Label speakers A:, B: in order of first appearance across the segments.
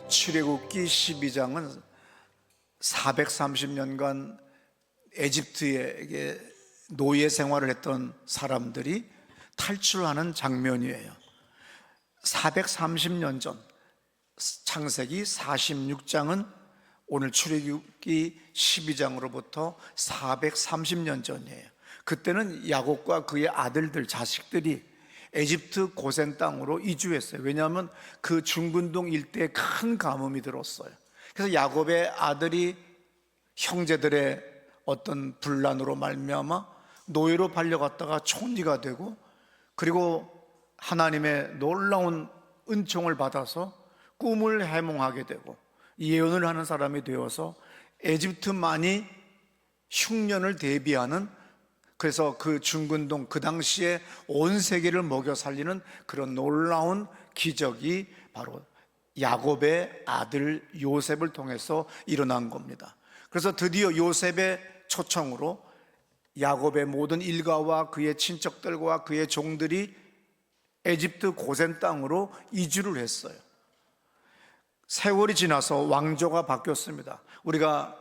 A: 출애굽기 12장은 430년간 에집트에게 노예 생활을 했던 사람들이 탈출하는 장면이에요. 430년 전 창세기 46장은 오늘 출애굽기 12장으로부터 430년 전이에요. 그때는 야곱과 그의 아들들, 자식들이 에집트 고센 땅으로 이주했어요. 왜냐하면 그 중근동 일대에 큰 가뭄이 들었어요. 그래서 야곱의 아들이 형제들의 어떤 분란으로 말미암아 노예로 팔려갔다가 총리가 되고, 그리고 하나님의 놀라운 은총을 받아서 꿈을 해몽하게 되고 예언을 하는 사람이 되어서 에집트만이 흉년을 대비하는, 그래서 그 중근동, 그 당시에 온 세계를 먹여 살리는 그런 놀라운 기적이 바로 야곱의 아들 요셉을 통해서 일어난 겁니다. 그래서 드디어 요셉의 초청으로 야곱의 모든 일가와 그의 친척들과 그의 종들이 에집트 고센 땅으로 이주를 했어요. 세월이 지나서 왕조가 바뀌었습니다. 우리가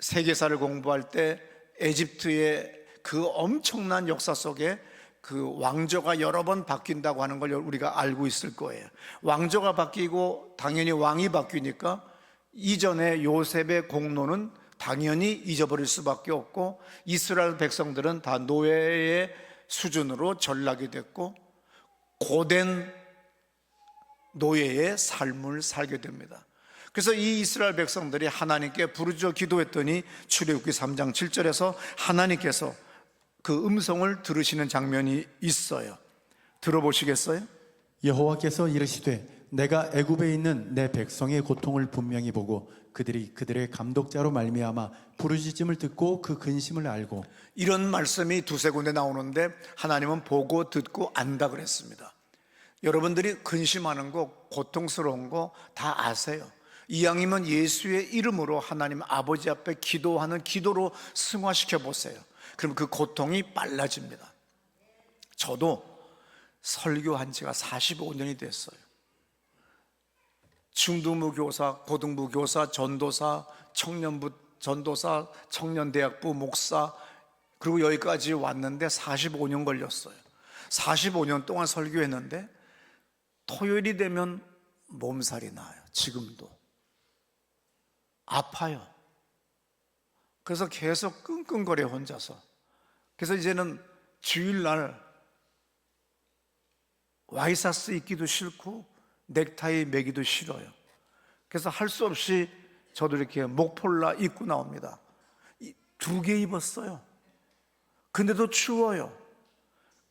A: 세계사를 공부할 때 에집트의 그 엄청난 역사 속에 그 왕조가 여러 번 바뀐다고 하는 걸 우리가 알고 있을 거예요. 왕조가 바뀌고 당연히 왕이 바뀌니까 이전에 요셉의 공로는 당연히 잊어버릴 수밖에 없고, 이스라엘 백성들은 다 노예의 수준으로 전락이 됐고 고된 노예의 삶을 살게 됩니다. 그래서 이 이스라엘 백성들이 하나님께 부르짖어 기도했더니 출애굽기 3장 7절에서 하나님께서 그 음성을 들으시는 장면이 있어요. 들어보시겠어요?
B: 여호와께서 이르시되 내가 애굽에 있는 내 백성의 고통을 분명히 보고 그들이 그들의 감독자로 말미암아 부르짖음을 듣고 그 근심을 알고.
A: 이런 말씀이 두세 군데 나오는데 하나님은 보고 듣고 안다 그랬습니다. 여러분들이 근심하는 거, 고통스러운 거 다 아세요. 이왕이면 예수의 이름으로 하나님 아버지 앞에 기도하는 기도로 승화시켜 보세요. 그럼 그 고통이 빨라집니다. 저도 설교한 지가 45년이 됐어요. 중등부 교사, 고등부 교사, 전도사, 청년부 전도사, 청년대학부 목사, 그리고 여기까지 왔는데 45년 걸렸어요. 45년 동안 설교했는데 토요일이 되면 몸살이 나요. 지금도 아파요. 그래서 계속 끙끙거려 혼자서. 그래서 이제는 주일날 와이셔츠 입기도 싫고 넥타이 매기도 싫어요. 그래서 할 수 없이 저도 이렇게 목폴라 입고 나옵니다. 2개 입었어요. 근데도 추워요.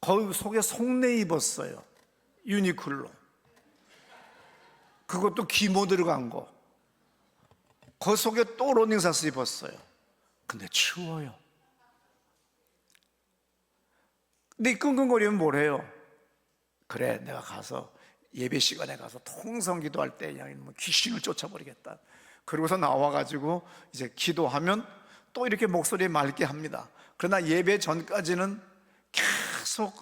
A: 거기 속에 속내 입었어요. 유니클로. 그것도 기모 들어간 거. 그 속에 또 러닝사스 입었어요. 근데 추워요. 근데 끙끙거리면 뭘 해요? 그래, 내가 가서 예배 시간에 가서 통성 기도할 때 그냥 귀신을 쫓아버리겠다. 그러고서 나와가지고 이제 기도하면 또 이렇게 목소리 맑게 합니다. 그러나 예배 전까지는 계속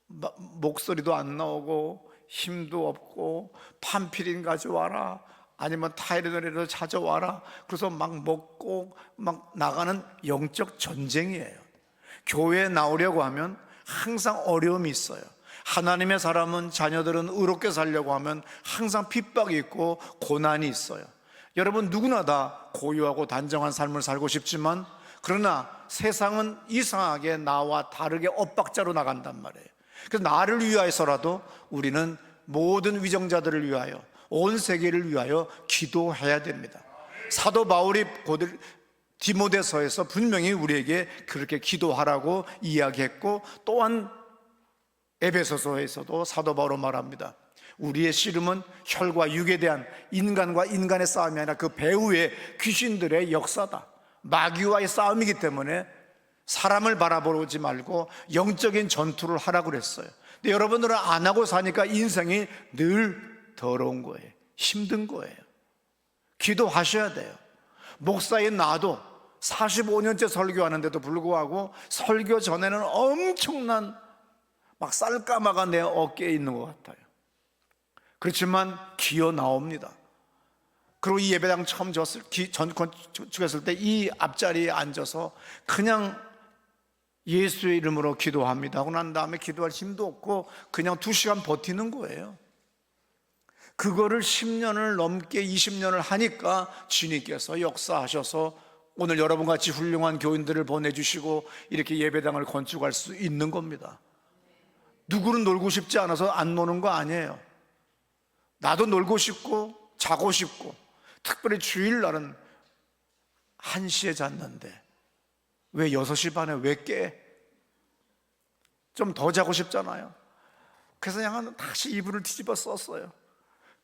A: 목소리도 안 나오고 힘도 없고 판피린 가져와라, 아니면 타이레놀이라도 찾아와라. 그래서 막 먹고 막 나가는 영적 전쟁이에요. 교회에 나오려고 하면 항상 어려움이 있어요. 하나님의 사람은, 자녀들은 의롭게 살려고 하면 항상 핍박이 있고 고난이 있어요. 여러분 누구나 다 고요하고 단정한 삶을 살고 싶지만, 그러나 세상은 이상하게 나와 다르게 엇박자로 나간단 말이에요. 그래서 나를 위하여서라도 우리는 모든 위정자들을 위하여, 온 세계를 위하여 기도해야 됩니다. 사도 바울이 디모데서에서 분명히 우리에게 그렇게 기도하라고 이야기했고, 또한 에베소서에서도 사도 바울은 말합니다. 우리의 씨름은 혈과 육에 대한 인간과 인간의 싸움이 아니라 그 배후의 귀신들의 역사다. 마귀와의 싸움이기 때문에 사람을 바라보지 말고 영적인 전투를 하라고 그랬어요. 근데 여러분들은 안 하고 사니까 인생이 늘 더러운 거예요. 힘든 거예요. 기도하셔야 돼요. 목사인 나도 45년째 설교하는데도 불구하고 설교 전에는 엄청난 막 쌀가마가 내 어깨에 있는 것 같아요. 그렇지만 기어 나옵니다. 그리고 이 예배당 처음 건축했을 때 이 앞자리에 앉아서 그냥 예수의 이름으로 기도합니다 하고 난 다음에 기도할 힘도 없고 그냥 2시간 버티는 거예요. 그거를 10년을 넘게 20년을 하니까 주님께서 역사하셔서 오늘 여러분같이 훌륭한 교인들을 보내주시고 이렇게 예배당을 건축할 수 있는 겁니다. 누구는 놀고 싶지 않아서 안 노는 거 아니에요. 나도 놀고 싶고 자고 싶고, 특별히 주일날은 1시에 잤는데 왜 6시 반에 왜 깨? 좀 더 자고 싶잖아요. 그래서 그냥 다시 이불을 뒤집어 썼어요.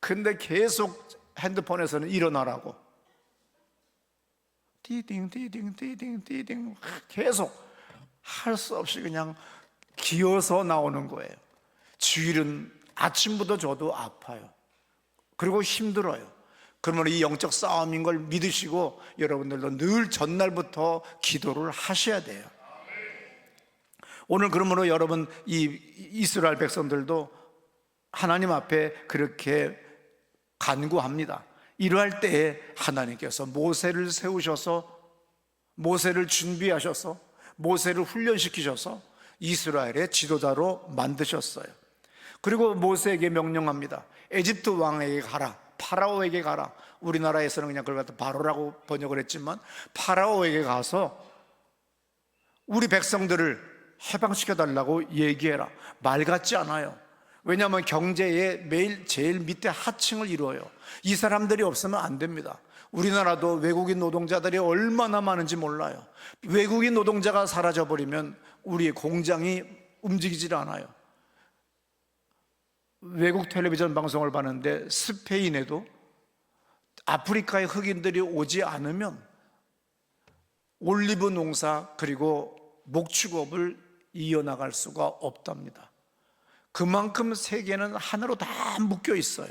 A: 근데 계속 핸드폰에서는 일어나라고 띠딩 띠딩 띠딩 띠딩 계속 할 수 없이 그냥 기어서 나오는 거예요. 주일은 아침부터 저도 아파요. 그리고 힘들어요. 그러면 이 영적 싸움인 걸 믿으시고 여러분들도 늘 전날부터 기도를 하셔야 돼요. 오늘 그러므로 여러분 이 이스라엘 백성들도 하나님 앞에 그렇게 간구합니다. 이러할 때에 하나님께서 모세를 세우셔서, 모세를 준비하셔서, 모세를 훈련시키셔서 이스라엘의 지도자로 만드셨어요. 그리고 모세에게 명령합니다. 에집트 왕에게 가라, 파라오에게 가라. 우리나라에서는 그냥 그걸 갖다 바로라고 번역을 했지만 파라오에게 가서 우리 백성들을 해방시켜달라고 얘기해라. 말 같지 않아요. 왜냐하면 경제의 매일 제일 밑에 하층을 이루어요. 이 사람들이 없으면 안 됩니다. 우리나라도 외국인 노동자들이 얼마나 많은지 몰라요. 외국인 노동자가 사라져버리면 우리의 공장이 움직이질 않아요. 외국 텔레비전 방송을 봤는데 스페인에도 아프리카의 흑인들이 오지 않으면 올리브 농사 그리고 목축업을 이어나갈 수가 없답니다. 그만큼 세계는 하나로 다 묶여 있어요.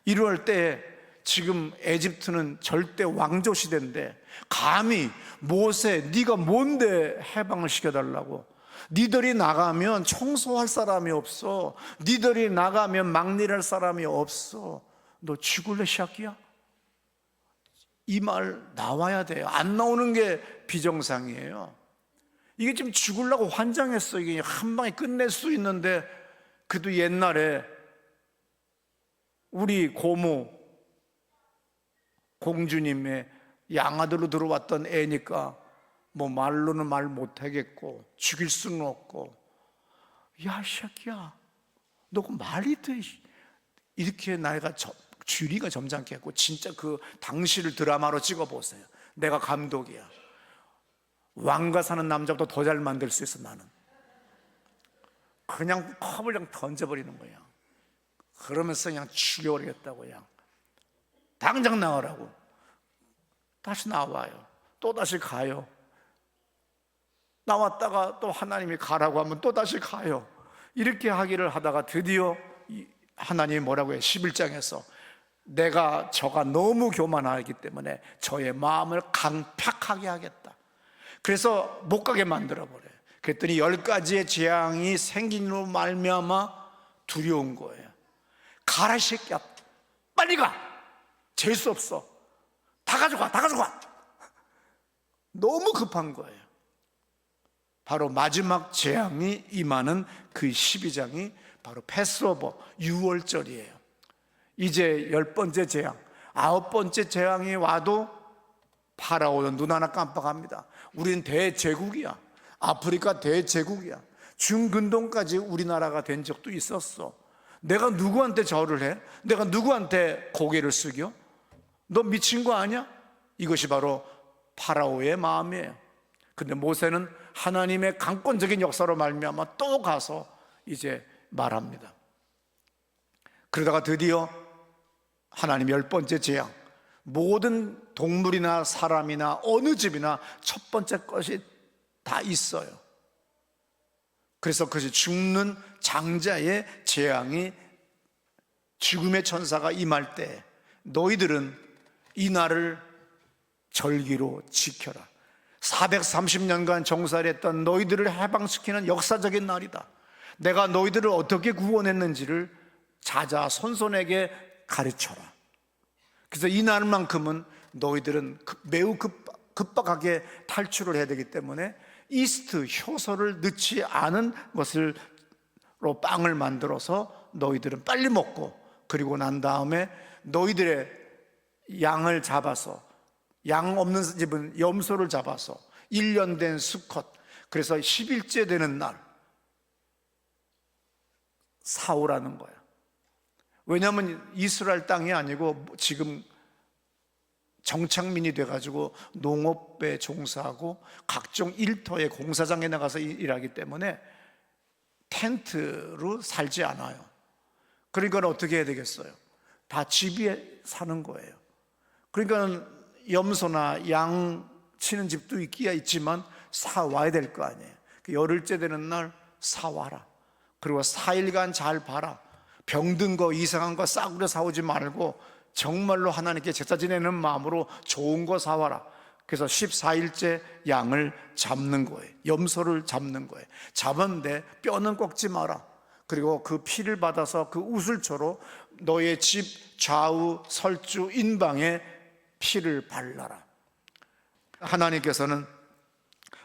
A: 이럴 때 지금 에집트는 절대 왕조 시대인데 감히 모세, 네가 뭔데 해방을 시켜달라고? 니들이 나가면 청소할 사람이 없어. 니들이 나가면 막일할 사람이 없어. 너 죽을래 샤키야? 이 말 나와야 돼요. 안 나오는 게 비정상이에요. 이게 지금 죽으려고 환장했어. 이게 한 방에 끝낼 수 있는데, 그래도 옛날에 우리 고모 공주님의 양아들로 들어왔던 애니까 뭐 말로는 말 못하겠고 죽일 수는 없고, 야 새끼야 너 그 말이 돼, 이렇게 나이가 주리가 점잖게 했고, 진짜 그 당시를 드라마로 찍어보세요. 내가 감독이야. 왕가 사는 남자보다 더 잘 만들 수 있어. 나는 그냥 컵을 그냥 던져버리는 거야. 그러면서 그냥 죽여버리겠다고. 그냥 당장 나가라고. 다시 나와요. 또 다시 가요. 나왔다가 또 하나님이 가라고 하면 또 다시 가요. 이렇게 하기를 하다가 드디어 하나님이 뭐라고 해요? 11장에서 내가 저가 너무 교만하기 때문에 저의 마음을 강팍하게 하겠다. 그래서 못 가게 만들어버려요. 그랬더니 10가지의 재앙이 생긴으로 말미암아 두려운 거예요. 가라 이 새끼야, 빨리 가. 재수 없어. 다 가져가, 다 가져가. 너무 급한 거예요. 바로 마지막 재앙이 임하는 그 12장이 바로 패스오버, 유월절이에요. 이제 10번째 재앙, 9번째 재앙이 와도 파라오는 눈 하나 깜빡합니다. 우린 대제국이야. 아프리카 대제국이야. 중근동까지 우리나라가 된 적도 있었어. 내가 누구한테 절을 해? 내가 누구한테 고개를 숙여? 너 미친 거 아니야? 이것이 바로 파라오의 마음이에요. 근데 모세는 하나님의 강권적인 역사로 말미암아 또 가서 이제 말합니다. 그러다가 드디어 하나님 10번째 재앙, 모든 동물이나 사람이나 어느 집이나 첫 번째 것이 다 있어요. 그래서 그것이 죽는 장자의 재앙이, 죽음의 천사가 임할 때 너희들은 이 날을 절기로 지켜라. 430년간 정살했던 너희들을 해방시키는 역사적인 날이다. 내가 너희들을 어떻게 구원했는지를 자자손손에게 가르쳐라. 그래서 이 날만큼은 너희들은 매우 급박하게 탈출을 해야 되기 때문에 이스트 효소를 넣지 않은 것으로 빵을 만들어서 너희들은 빨리 먹고, 그리고 난 다음에 너희들의 양을 잡아서, 양 없는 집은 염소를 잡아서 1년 된 수컷, 그래서 10일째 되는 날 사오라는 거야. 왜냐하면 이스라엘 땅이 아니고 지금 정착민이 돼가지고 농업에 종사하고 각종 일터의 공사장에 나가서 일하기 때문에 텐트로 살지 않아요. 그러니까 어떻게 해야 되겠어요? 다 집 위에 사는 거예요. 그러니까 염소나 양 치는 집도 있기야 있지만 사와야 될 거 아니에요. 열흘째 되는 날 사와라. 그리고 4일간 잘 봐라. 병든 거, 이상한 거 싸구려 사오지 말고 정말로 하나님께 제사 지내는 마음으로 좋은 거 사와라. 그래서 14일째 양을 잡는 거예요. 염소를 잡는 거예요. 잡았는데 뼈는 꺾지 마라. 그리고 그 피를 받아서 그 우슬초로 너의 집 좌우 설주 인방에 피를 발라라. 하나님께서는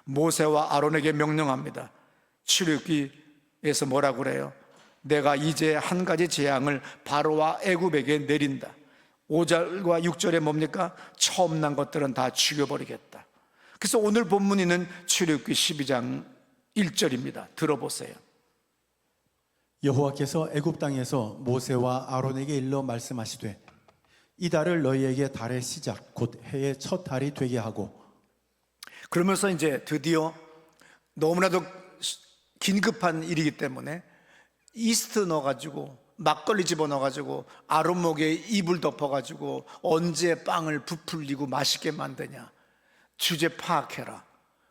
A: 모세와 아론에게 명령합니다. 출애굽기에서 뭐라고 그래요? 내가 이제 한 가지 재앙을 바로와 애굽에게 내린다. 5절과 6절에 뭡니까? 처음 난 것들은 다 죽여버리겠다. 그래서 오늘 본문에는 출애굽기 12장 1절입니다. 들어보세요.
B: 여호와께서 애굽 땅에서 모세와 아론에게 일러 말씀하시되 이 달을 너희에게 달의 시작 곧 해의 첫 달이 되게 하고.
A: 그러면서 이제 드디어 너무나도 긴급한 일이기 때문에 이스트 넣어가지고 막걸리 집어넣어가지고 아론 목에 이불 덮어가지고 언제 빵을 부풀리고 맛있게 만드냐, 주제 파악해라.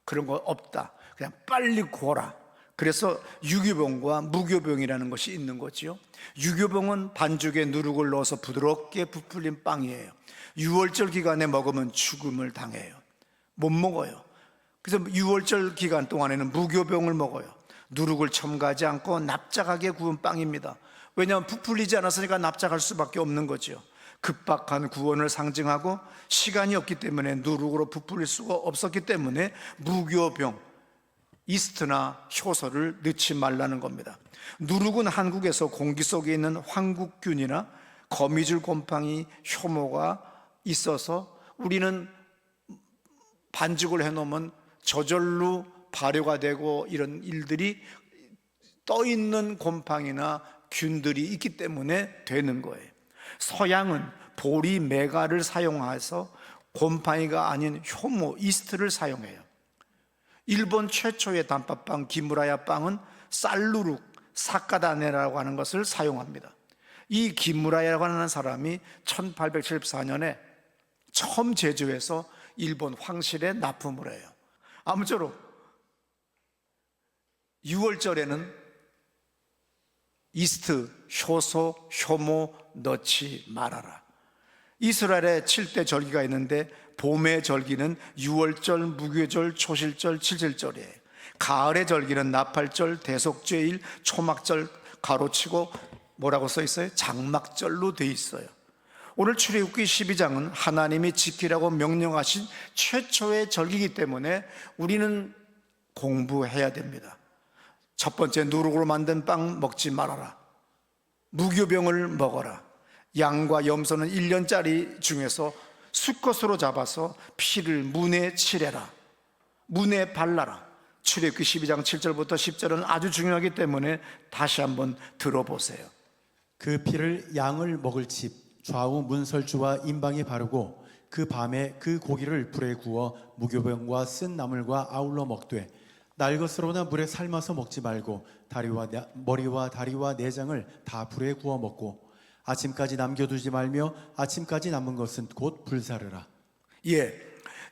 A: 그런 거 없다. 그냥 빨리 구워라. 그래서 유교병과 무교병이라는 것이 있는 거지요. 유교병은 반죽에 누룩을 넣어서 부드럽게 부풀린 빵이에요. 6월절 기간에 먹으면 죽음을 당해요. 못 먹어요. 그래서 6월절 기간 동안에는 무교병을 먹어요. 누룩을 첨가하지 않고 납작하게 구운 빵입니다. 왜냐하면 부풀리지 않았으니까 납작할 수밖에 없는 거죠. 급박한 구원을 상징하고 시간이 없기 때문에 누룩으로 부풀릴 수가 없었기 때문에 무교병, 이스트나 효소를 넣지 말라는 겁니다. 누룩은 한국에서 공기 속에 있는 황국균이나 거미줄 곰팡이, 효모가 있어서 우리는 반죽을 해놓으면 저절로 발효가 되고 이런 일들이 떠있는 곰팡이나 균들이 있기 때문에 되는 거예요. 서양은 보리, 메가를 사용해서 곰팡이가 아닌 효모, 이스트를 사용해요. 일본 최초의 단팥빵 기무라야 빵은 쌀누룩, 사카다네라고 하는 것을 사용합니다. 이 기무라야라고 하는 사람이 1874년에 처음 제조해서 일본 황실에 납품을 해요. 아무쪼록 6월절에는 이스트, 효소, 효모 넣지 말아라. 이스라엘에 7대 절기가 있는데 봄의 절기는 6월절, 무교절, 초실절, 칠칠절이에요. 가을의 절기는 나팔절, 대속죄일, 초막절 가로치고 뭐라고 써 있어요? 장막절로 돼 있어요. 오늘 출애굽기 12장은 하나님이 지키라고 명령하신 최초의 절기이기 때문에 우리는 공부해야 됩니다. 첫 번째, 누룩으로 만든 빵 먹지 말아라. 무교병을 먹어라. 양과 염소는 1년짜리 중에서 수컷으로 잡아서 피를 문에 칠해라. 문에 발라라. 출애굽기 12장 7절부터 10절은 아주 중요하기 때문에 다시 한번 들어보세요.
B: 그 피를 양을 먹을 집 좌우 문설주와 인방에 바르고 그 밤에 그 고기를 불에 구워 무교병과 쓴 나물과 아울러 먹되 날것으로나 물에 삶아서 먹지 말고 머리와 다리와 내장을 다 불에 구워 먹고 아침까지 남겨두지 말며 아침까지 남은 것은 곧 불사르라.
A: 예,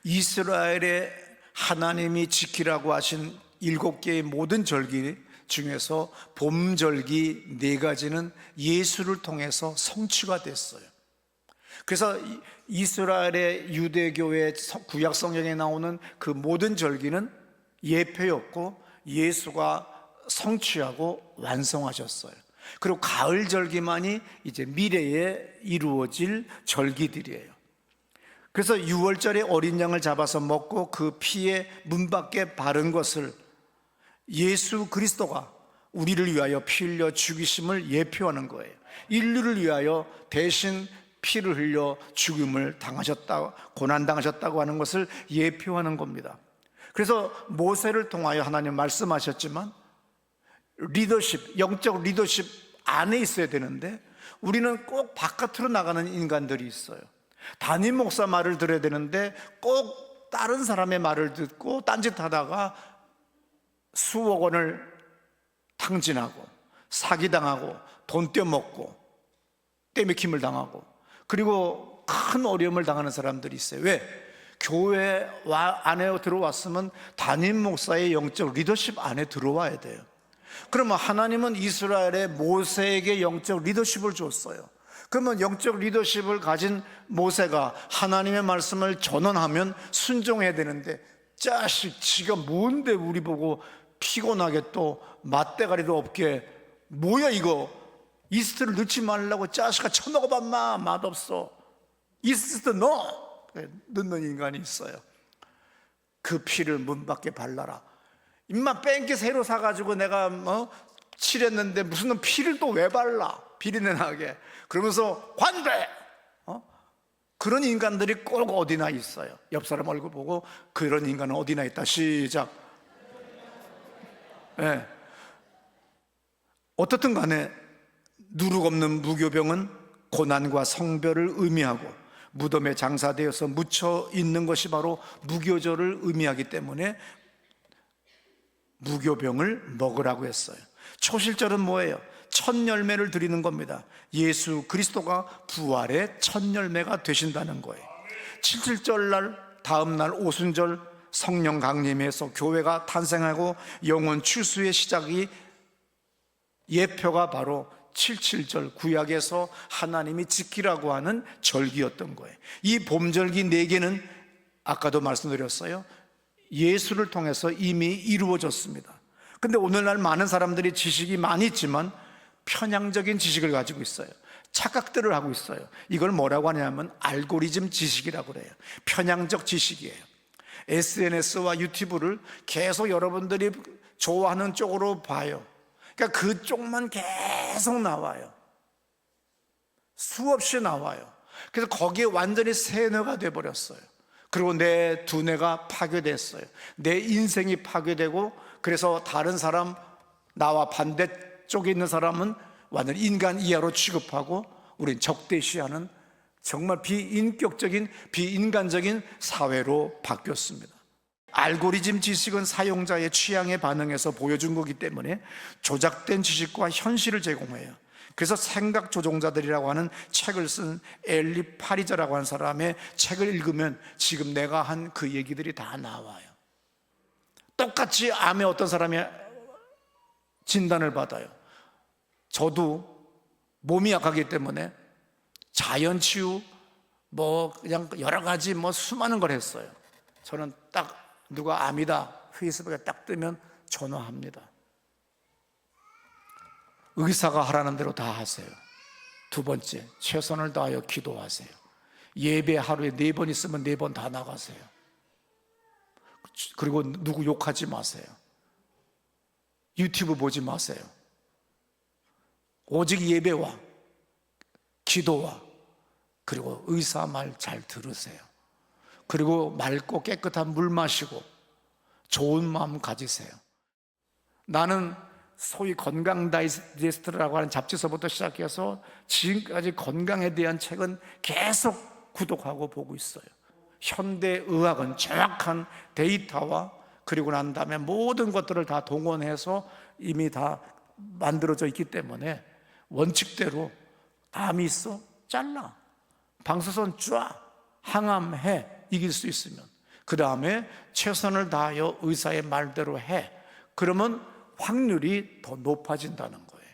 A: 이스라엘의 하나님이 지키라고 하신 7개의 모든 절기 중에서 봄절기 4가지는 예수를 통해서 성취가 됐어요. 그래서 이스라엘의 유대교의 구약 성경에 나오는 그 모든 절기는 예표였고 예수가 성취하고 완성하셨어요. 그리고 가을 절기만이 이제 미래에 이루어질 절기들이에요. 그래서 6월절에 어린 양을 잡아서 먹고 그 피에 문 밖에 바른 것을 예수 그리스도가 우리를 위하여 피 흘려 죽이심을 예표하는 거예요. 인류를 위하여 대신 피를 흘려 죽임을 당하셨다, 고난당하셨다고 하는 것을 예표하는 겁니다. 그래서 모세를 통하여 하나님 말씀하셨지만 리더십, 영적 리더십 안에 있어야 되는데 우리는 꼭 바깥으로 나가는 인간들이 있어요. 담임 목사 말을 들어야 되는데 꼭 다른 사람의 말을 듣고 딴짓하다가 수억 원을 탕진하고 사기당하고 돈 떼먹고 떼맥힘을 당하고 그리고 큰 어려움을 당하는 사람들이 있어요. 왜? 교회 안에 들어왔으면 담임 목사의 영적 리더십 안에 들어와야 돼요. 그러면 하나님은 이스라엘의 모세에게 영적 리더십을 줬어요. 그러면 영적 리더십을 가진 모세가 하나님의 말씀을 전언하면 순종해야 되는데, 자식 지가 뭔데 우리 보고 피곤하게 또 맛대가리도 없게, 뭐야 이거, 이스트를 넣지 말라고 자식아 쳐먹어봐 마, 맛없어, 이스트 넣어, 넣는 인간이 있어요. 그 피를 문 밖에 발라라. 임마 뺑게 새로 사가지고 내가 칠했는데 무슨 놈 피를 또 왜 발라, 비린내 나게. 그러면서 관대, 그런 인간들이 꼭 어디나 있어요. 옆 사람 얼굴 보고 그런 인간은 어디나 있다. 시작. 네. 어떻든 간에 누룩 없는 무교병은 고난과 성별을 의미하고 무덤에 장사되어서 묻혀 있는 것이 바로 무교절을 의미하기 때문에 무교병을 먹으라고 했어요. 초실절은 뭐예요? 첫 열매를 드리는 겁니다. 예수 그리스도가 부활의 첫 열매가 되신다는 거예요. 칠칠절날, 다음날 오순절 성령 강림에서 교회가 탄생하고 영혼 추수의 시작이 예표가 바로 칠칠절, 구약에서 하나님이 지키라고 하는 절기였던 거예요. 이 봄절기 4개는 아까도 말씀드렸어요. 예수를 통해서 이미 이루어졌습니다. 근데 오늘날 많은 사람들이 지식이 많이 있지만 편향적인 지식을 가지고 있어요. 착각들을 하고 있어요. 이걸 뭐라고 하냐면 알고리즘 지식이라고 그래요. 편향적 지식이에요. SNS와 유튜브를 계속 여러분들이 좋아하는 쪽으로 봐요. 그러니까 그쪽만 계속 나와요. 수없이 나와요. 그래서 거기에 완전히 세뇌가 돼버렸어요. 그리고 내 두뇌가 파괴됐어요. 내 인생이 파괴되고, 그래서 다른 사람, 나와 반대쪽에 있는 사람은 완전 인간 이하로 취급하고 우린 적대시하는 정말 비인격적인, 비인간적인 사회로 바뀌었습니다. 알고리즘 지식은 사용자의 취향에 반응해서 보여준 거기 때문에 조작된 지식과 현실을 제공해요. 그래서 생각 조종자들이라고 하는 책을 쓴 엘리 파리저라고 하는 사람의 책을 읽으면 지금 내가 한 그 얘기들이 다 나와요. 똑같이 암에 어떤 사람이 진단을 받아요. 저도 몸이 약하기 때문에 자연치유 그냥 여러 가지 수많은 걸 했어요. 저는 딱 누가 암이다 페이스북에 딱 뜨면 전화합니다. 의사가 하라는 대로 다 하세요. 두 번째, 최선을 다하여 기도하세요. 예배 하루에 4번 있으면 4번 다 나가세요. 그리고 누구 욕하지 마세요. 유튜브 보지 마세요. 오직 예배와 기도와 그리고 의사 말 잘 들으세요. 그리고 맑고 깨끗한 물 마시고 좋은 마음 가지세요. 나는 소위 건강 다이제스트라고 하는 잡지서부터 시작해서 지금까지 건강에 대한 책은 계속 구독하고 보고 있어요. 현대의학은 정확한 데이터와 그리고 난 다음에 모든 것들을 다 동원해서 이미 다 만들어져 있기 때문에 원칙대로 암이 있어? 잘라. 방사선 쫙. 항암해. 이길 수 있으면. 그 다음에 최선을 다하여 의사의 말대로 해. 그러면 확률이 더 높아진다는 거예요.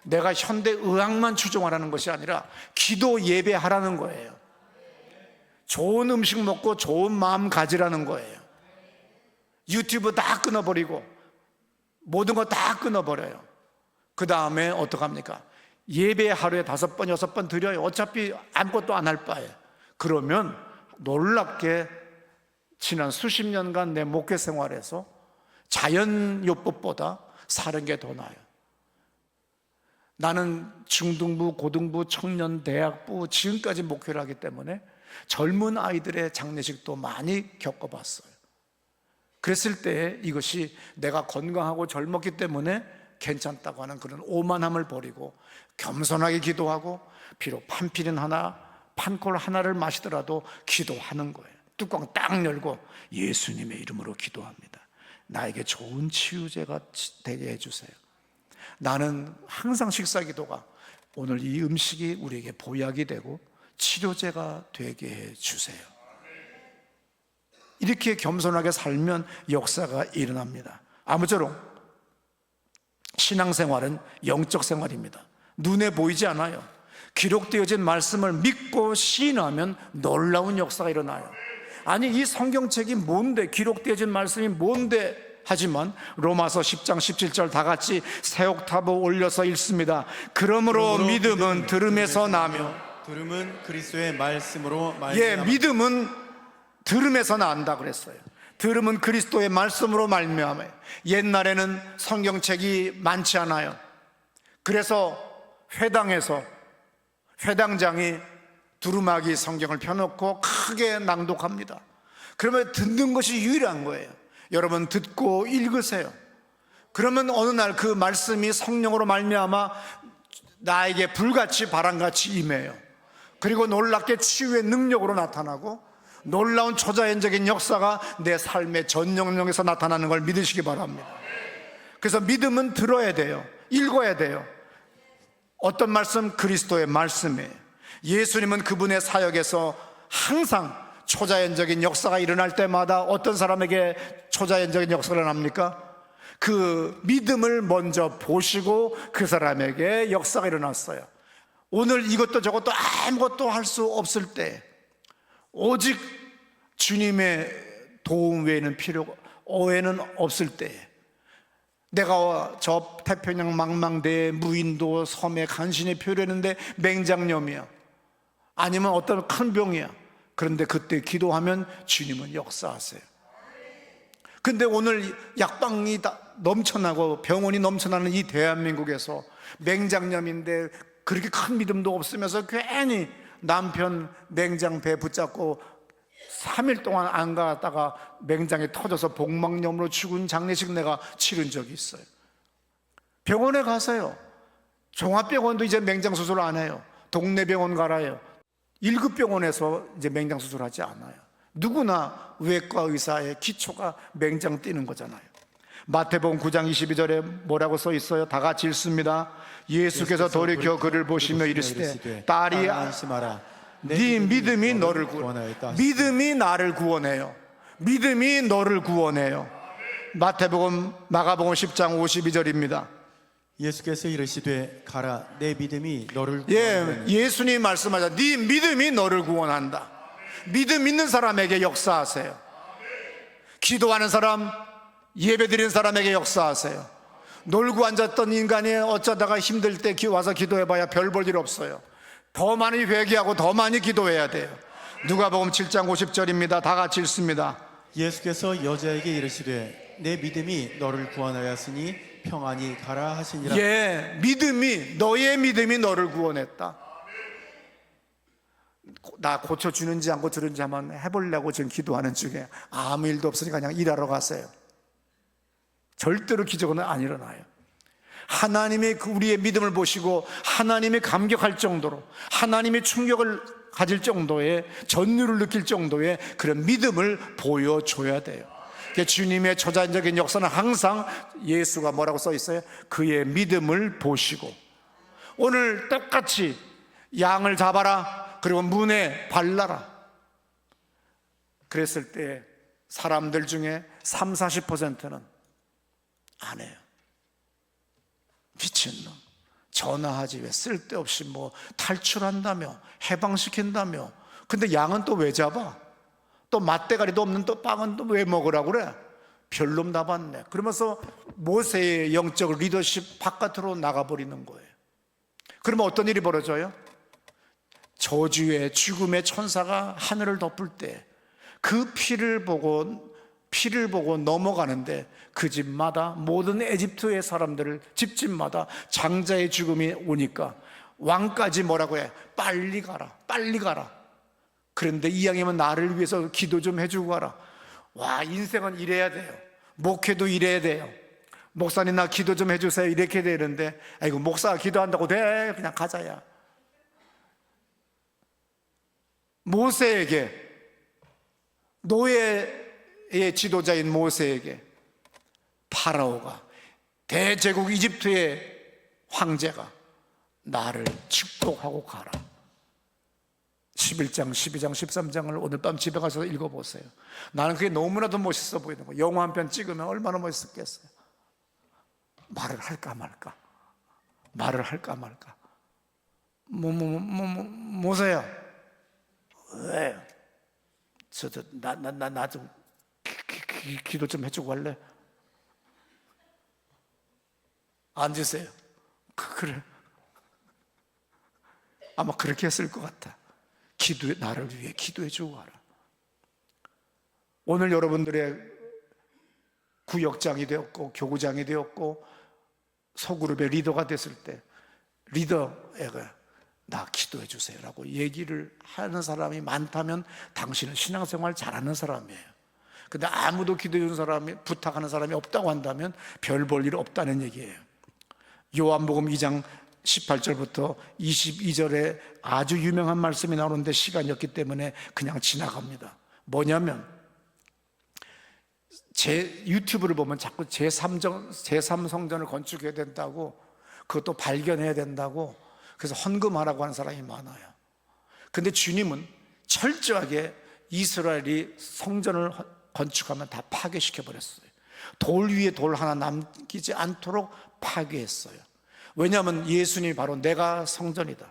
A: 내가 현대의학만 추종하라는 것이 아니라 기도 예배하라는 거예요. 좋은 음식 먹고 좋은 마음 가지라는 거예요. 유튜브 다 끊어버리고 모든 거 다 끊어버려요. 그 다음에 어떡합니까? 예배 하루에 5번, 6번 드려요. 어차피 아무것도 안 할 바에. 그러면 놀랍게 지난 수십 년간 내 목회 생활에서 자연요법보다 사는 게 더 나아요. 나는 중등부, 고등부, 청년, 대학부 지금까지 목회를 하기 때문에 젊은 아이들의 장례식도 많이 겪어봤어요. 그랬을 때 이것이 내가 건강하고 젊었기 때문에 괜찮다고 하는 그런 오만함을 버리고 겸손하게 기도하고 비록 판피린 하나, 판콜 하나를 마시더라도 기도하는 거예요. 뚜껑 딱 열고 예수님의 이름으로 기도합니다. 나에게 좋은 치유제가 되게 해주세요. 나는 항상 식사기도가 오늘 이 음식이 우리에게 보약이 되고 치료제가 되게 해주세요. 이렇게 겸손하게 살면 역사가 일어납니다. 아무쪼록 신앙생활은 영적 생활입니다. 눈에 보이지 않아요. 기록되어진 말씀을 믿고 시인하면 놀라운 역사가 일어나요. 아니 이 성경책이 뭔데, 기록되어진 말씀이 뭔데 하지만 로마서 10장 17절 다 같이 새 옥타브 올려서 읽습니다. 그러므로 믿음은 들음에서 나며,
B: 들음은 그리스도의 말씀으로
A: 예, 믿음은 들음에서 난다 그랬어요. 들음은 그리스도의 말씀으로 말미암아. 옛날에는 성경책이 많지 않아요. 그래서 회당에서 회당장이 두루마기 성경을 펴놓고 크게 낭독합니다. 그러면 듣는 것이 유일한 거예요. 여러분 듣고 읽으세요. 그러면 어느 날 그 말씀이 성령으로 말미암아 나에게 불같이 바람같이 임해요. 그리고 놀랍게 치유의 능력으로 나타나고 놀라운 초자연적인 역사가 내 삶의 전 영역에서 나타나는 걸 믿으시기 바랍니다. 그래서 믿음은 들어야 돼요. 읽어야 돼요. 어떤 말씀? 그리스도의 말씀이에요. 예수님은 그분의 사역에서 항상 초자연적인 역사가 일어날 때마다 어떤 사람에게 초자연적인 역사가 일어납니까? 그 믿음을 먼저 보시고 그 사람에게 역사가 일어났어요. 오늘 이것도 저것도 아무것도 할 수 없을 때 오직 주님의 도움 외에는 오해는 없을 때, 내가 저 태평양 망망대해 무인도 섬에 간신히 표류했는데 맹장염이야, 아니면 어떤 큰 병이야. 그런데 그때 기도하면 주님은 역사하세요. 근데 오늘 약방이 다 넘쳐나고 병원이 넘쳐나는 이 대한민국에서 맹장염인데 그렇게 큰 믿음도 없으면서 괜히 남편 맹장배 붙잡고 3일 동안 안 갔다가 맹장이 터져서 복막염으로 죽은 장례식 내가 치른 적이 있어요. 병원에 가세요. 종합병원도 이제 맹장 수술 안 해요. 동네 병원 가라요. 1급 병원에서 이제 맹장 수술하지 않아요. 누구나 외과 의사의 기초가 맹장 띄는 거잖아요. 마태복음 9장 22절에 뭐라고 써 있어요? 다 같이 읽습니다. 예수께서 돌이켜 그를 보시며 이르시되 딸이
B: 안심하라.
A: 네 믿음이 너를 구원하였다. 믿음이 나를 구원해요. 믿음이 너를 구원해요. 마가복음 10장 52절입니다.
B: 예수께서 이르시되 가라, 내 믿음이 너를
A: 예,
B: 구원하였다.
A: 예수님 말씀하자. 네 믿음이 너를 구원한다. 믿음 있는 사람에게 역사하세요. 기도하는 사람, 예배드리는 사람에게 역사하세요. 놀고 앉았던 인간이 어쩌다가 힘들 때 와서 기도해봐야 별 볼 일 없어요. 더 많이 회개하고 더 많이 기도해야 돼요. 누가복음 7장 50절입니다. 다 같이 읽습니다.
B: 예수께서 여자에게 이르시되 내 믿음이 너를 구원하였으니 평안히 가라 하시니라.
A: 예, 너의 믿음이 너를 구원했다. 나 고쳐주는지 안 고쳐주는지 한번 해보려고 지금 기도하는 중에 아무 일도 없으니까 그냥 일하러 가세요. 절대로 기적은 안 일어나요. 하나님이 우리의 믿음을 보시고 하나님이 감격할 정도로, 하나님이 충격을 가질 정도의, 전율을 느낄 정도의 그런 믿음을 보여줘야 돼요. 주님의 초자연적인 역사는 항상 예수가 뭐라고 써 있어요? 그의 믿음을 보시고. 오늘 똑같이 양을 잡아라, 그리고 문에 발라라. 그랬을 때 사람들 중에 30-40%는 안 해요. 미친놈, 전화하지 왜 쓸데없이 뭐 탈출한다며 해방시킨다며. 근데 양은 또 왜 잡아? 또 맛대가리도 없는 또 빵은 또 왜 먹으라고 그래? 별놈 다 봤네. 그러면서 모세의 영적 리더십 바깥으로 나가버리는 거예요. 그러면 어떤 일이 벌어져요? 저주의 죽음의 천사가 하늘을 덮을 때 그 피를 보고 넘어가는데 그 집마다 모든 에집트의 사람들을 집집마다 장자의 죽음이 오니까 왕까지 뭐라고 해? 빨리 가라, 빨리 가라. 그런데 이왕이면 나를 위해서 기도 좀 해주고 가라. 와, 인생은 이래야 돼요. 목회도 이래야 돼요. 목사님 나 기도 좀 해주세요 이렇게 되는데, 아이고 목사가 기도한다고 돼? 그냥 가자야. 모세에게, 노예의 지도자인 모세에게 파라오가, 대제국 이집트의 황제가 나를 축복하고 가라. 11장, 12장, 13장을 오늘 밤 집에 가서 읽어보세요. 나는 그게 너무나도 멋있어 보이는 거예요. 영화 한 편 찍으면 얼마나 멋있었겠어요. 말을 할까 말까, 말을 할까 말까. 모세야, 왜? 나 좀 기도 좀 해주고 갈래? 앉으세요. 그래. 아마 그렇게 했을 것 같아. 나를 위해 기도해 주고 가라. 오늘 여러분들의 구역장이 되었고 교구장이 되었고 소그룹의 리더가 됐을 때 리더에게 나 기도해 주세요 라고 얘기를 하는 사람이 많다면 당신은 신앙생활 잘하는 사람이에요. 근데 아무도 기도해 주는 사람이, 부탁하는 사람이 없다고 한다면 별 볼 일 없다는 얘기예요. 요한복음 2장 18절부터 22절에 아주 유명한 말씀이 나오는데 시간이 없기 때문에 그냥 지나갑니다. 뭐냐면 제 유튜브를 보면 자꾸 제3성전을 건축해야 된다고, 그것도 발견해야 된다고, 그래서 헌금하라고 하는 사람이 많아요. 근데 주님은 철저하게 이스라엘이 성전을 건축하면 다 파괴시켜 버렸어요. 돌 위에 돌 하나 남기지 않도록 파괴했어요. 왜냐하면 예수님이 바로 내가 성전이다,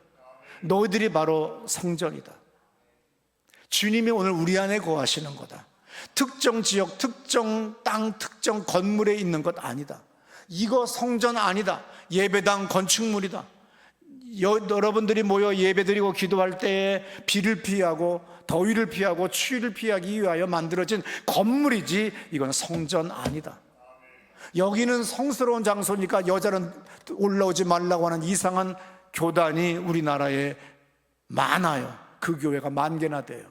A: 너희들이 바로 성전이다. 주님이 오늘 우리 안에 거하시는 거다. 특정 지역, 특정 땅, 특정 건물에 있는 것 아니다. 이거 성전 아니다. 예배당 건축물이다. 여러분들이 모여 예배드리고 기도할 때에 비를 피하고 더위를 피하고 추위를 피하기 위하여 만들어진 건물이지 이건 성전 아니다. 여기는 성스러운 장소니까 여자는 올라오지 말라고 하는 이상한 교단이 우리나라에 많아요. 그 교회가 10,000개나 돼요.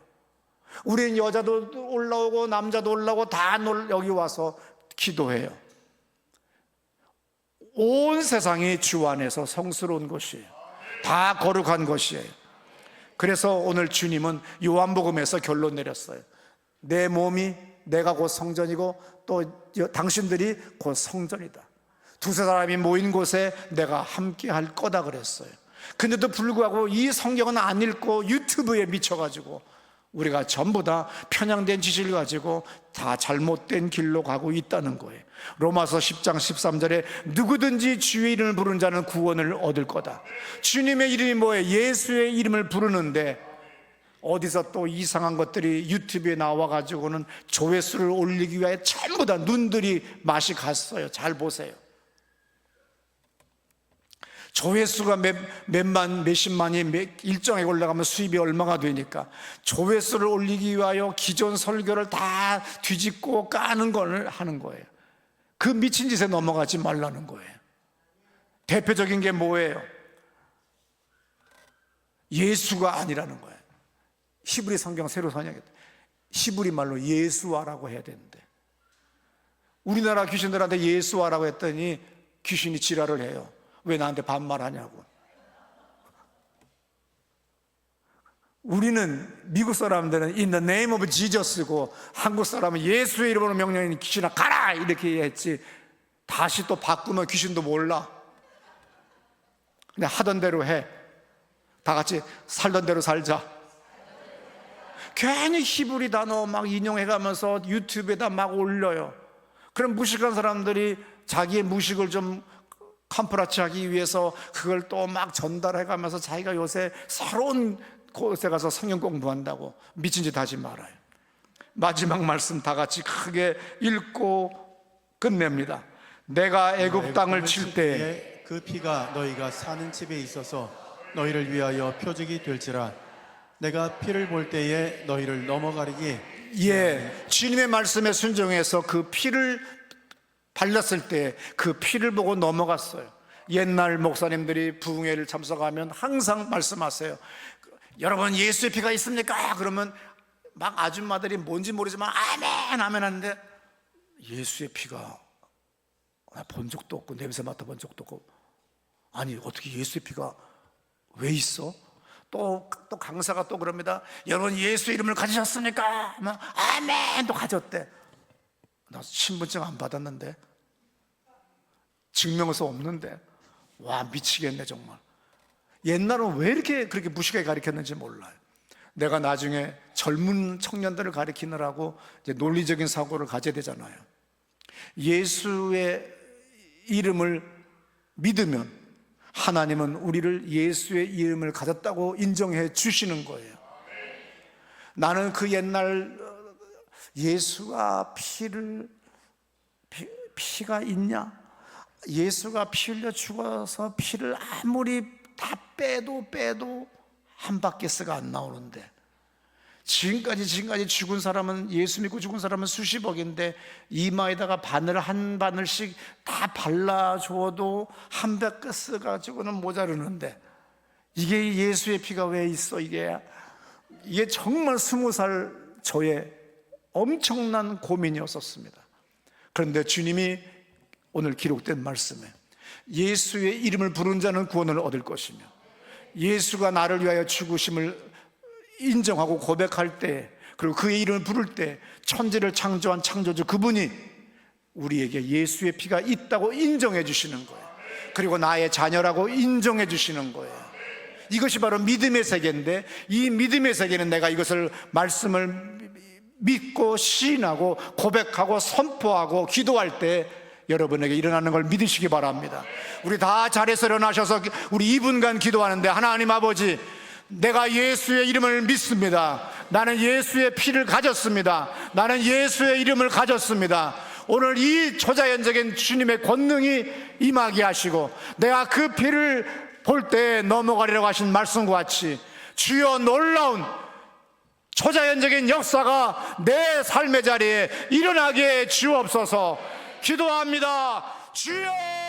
A: 우리는 여자도 올라오고 남자도 올라오고 다 여기 와서 기도해요. 온 세상이 주 안에서 성스러운 곳이에요. 다 거룩한 것이에요. 그래서 오늘 주님은 요한복음에서 결론 내렸어요. 내 몸이, 내가 곧 성전이고 또 당신들이 곧 성전이다. 두세 사람이 모인 곳에 내가 함께 할 거다 그랬어요. 근데도 불구하고 이 성경은 안 읽고 유튜브에 미쳐가지고 우리가 전부 다 편향된 지식을 가지고 다 잘못된 길로 가고 있다는 거예요. 로마서 10장 13절에 누구든지 주의 이름을 부르는 자는 구원을 얻을 거다. 주님의 이름이 뭐예요? 예수의 이름을 부르는데 어디서 또 이상한 것들이 유튜브에 나와가지고는 조회수를 올리기 위해 전부 다 눈들이 맛이 갔어요. 잘 보세요. 조회수가 몇만, 몇십만이 일정하게 올라가면 수입이 얼마가 되니까 조회수를 올리기 위하여 기존 설교를 다 뒤집고 까는 걸 하는 거예요. 그 미친 짓에 넘어가지 말라는 거예요. 대표적인 게 뭐예요? 예수가 아니라는 거예요. 히브리 성경 새로 번역했다. 히브리 말로 예수아라고 해야 되는데 우리나라 귀신들한테 예수아라고 했더니 귀신이 지랄을 해요. 왜 나한테 반말하냐고. 우리는 미국 사람들은 in the name of Jesus고 한국 사람은 예수의 이름으로 명령하니 귀신아 가라 이렇게 했지 다시 또 바꾸면 귀신도 몰라. 그냥 하던 대로 해. 다 같이 살던 대로 살자. 괜히 히브리 단어 막 인용해가면서 유튜브에다 막 올려요. 그럼 무식한 사람들이 자기의 무식을 좀 컴프라치 하기 위해서 그걸 또 막 전달해가면서 자기가 요새 새로운 곳에 가서 성경 공부한다고 미친 짓 하지 말아요. 마지막 말씀 다 같이 크게 읽고 끝냅니다. 내가 애굽 땅을 칠 때에
B: 그 피가 너희가 사는 집에 있어서 너희를 위하여 표적이 될지라. 내가 피를 볼 때에 너희를 넘어가리기.
A: 예, 주님의 말씀에 순종해서 그 피를 발랐을 때 그 피를 보고 넘어갔어요. 옛날 목사님들이 부흥회를 참석하면 항상 말씀하세요. 여러분 예수의 피가 있습니까? 그러면 막 아줌마들이 뭔지 모르지만 아멘 아멘 하는데, 예수의 피가 나 본 적도 없고 냄새 맡아본 적도 없고, 아니 어떻게 예수의 피가 왜 있어? 또 강사가 또 그럽니다. 여러분 예수 이름을 가지셨습니까? 아멘. 또 가졌대. 나 신분증 안 받았는데, 증명서 없는데. 와 미치겠네 정말. 옛날은 왜 이렇게 그렇게 무식하게 가르쳤는지 몰라요. 내가 나중에 젊은 청년들을 가르치느라고 이제 논리적인 사고를 가져야 되잖아요. 예수의 이름을 믿으면 하나님은 우리를 예수의 이름을 가졌다고 인정해 주시는 거예요. 나는 그 옛날 예수가 피가 있냐? 예수가 피 흘려 죽어서 피를 아무리 다 빼도 한 바퀴스가 안 나오는데, 지금까지 죽은 사람은, 예수 믿고 죽은 사람은 수십억인데 이마에다가 한 바늘씩 다 발라줘도 한 바퀴스 가지고는 모자르는데, 이게 예수의 피가 왜 있어? 이게 정말 20살 저의 엄청난 고민이었었습니다. 그런데 주님이 오늘 기록된 말씀에 예수의 이름을 부른 자는 구원을 얻을 것이며, 예수가 나를 위하여 죽으심을 인정하고 고백할 때, 그리고 그의 이름을 부를 때 천지를 창조한 창조주 그분이 우리에게 예수의 피가 있다고 인정해 주시는 거예요. 그리고 나의 자녀라고 인정해 주시는 거예요. 이것이 바로 믿음의 세계인데, 이 믿음의 세계는 내가 이것을 말씀을 믿고 시인하고 고백하고 선포하고 기도할 때 여러분에게 일어나는 걸 믿으시기 바랍니다. 우리 다 자리에서 일어나셔서 우리 2분간 기도하는데, 하나님 아버지, 내가 예수의 이름을 믿습니다. 나는 예수의 피를 가졌습니다. 나는 예수의 이름을 가졌습니다. 오늘 이 초자연적인 주님의 권능이 임하게 하시고, 내가 그 피를 볼 때 넘어가리라고 하신 말씀과 같이 주여 놀라운 초자연적인 역사가 내 삶의 자리에 일어나게 주옵소서. 기도합니다. 주여.